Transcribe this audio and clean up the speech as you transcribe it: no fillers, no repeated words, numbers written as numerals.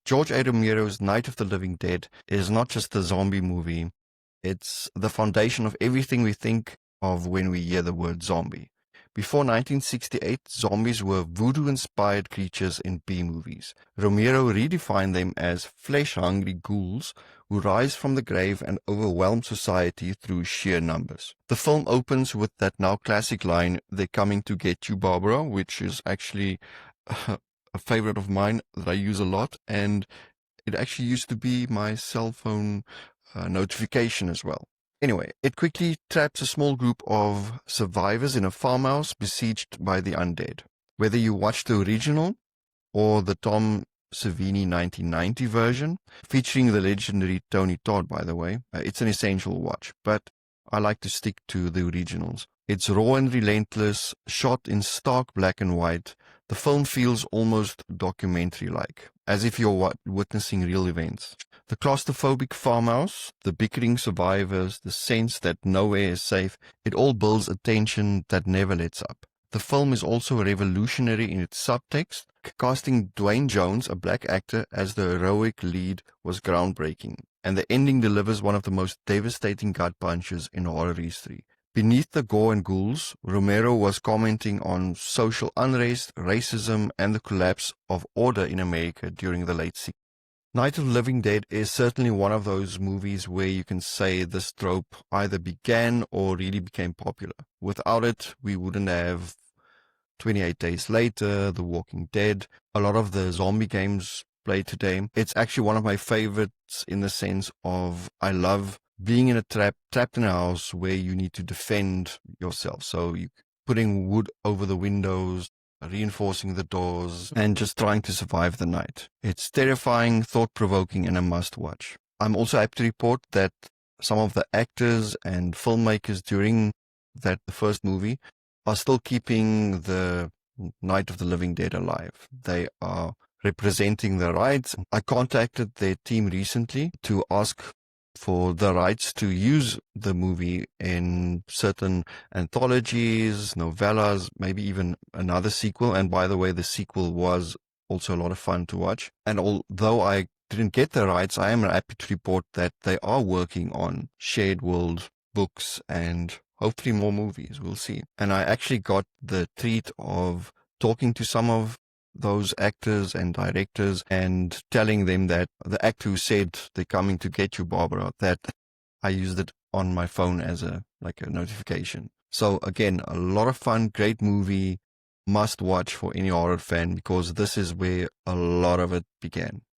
George A. Romero's Night of the Living Dead is not just a zombie movie, it's the foundation of everything we think of when we hear the word zombie. Before 1968, zombies were voodoo-inspired creatures in B-movies. Romero redefined them as flesh-hungry ghouls who rise from the grave and overwhelm society through sheer numbers. The film opens with that now classic line, "They're coming to get you, Barbara," which is actually a favorite of mine that I use a lot, and it actually used to be my cell phone notification as well. Anyway, it quickly traps a small group of survivors in a farmhouse besieged by the undead. Whether you watch the original or the Tom Savini 1990 version, featuring the legendary Tony Todd, by the way, it's an essential watch, but I like to stick to the originals. It's raw and relentless, shot in stark black and white. The film feels almost documentary-like, as if you're witnessing real events. The claustrophobic farmhouse, the bickering survivors, the sense that nowhere is safe, it all builds a tension that never lets up. The film is also revolutionary in its subtext. Casting Dwayne Jones, a black actor, as the heroic lead was groundbreaking, and the ending delivers one of the most devastating gut punches in horror history. Beneath the gore and ghouls, Romero was commenting on social unrest, racism, and the collapse of order in America during the late 60s. Night of the Living Dead is certainly one of those movies where you can say this trope either began or really became popular. Without it, we wouldn't have 28 Days Later, The Walking Dead, a lot of the zombie games played today. It's actually one of my favorites in the sense of I love being in a trapped in a house where you need to defend yourself. So you putting wood over the windows, reinforcing the doors, and just trying to survive the night. It's terrifying, thought-provoking, and a must-watch. I'm also happy to report that some of the actors and filmmakers during the first movie are still keeping the Night of the Living Dead alive. They are representing the rights. I contacted their team recently to ask for the rights to use the movie in certain anthologies, novellas, maybe even another sequel. And by the way, the sequel was also a lot of fun to watch. And although I didn't get the rights, I am happy to report that they are working on shared world books and hopefully more movies. We'll see. And I actually got the treat of talking to some of those actors and directors and telling them that the actor who said they're coming to get you, Barbara, that I used it on my phone as a notification. So again, a lot of fun, great movie, must watch for any horror fan because this is where a lot of it began.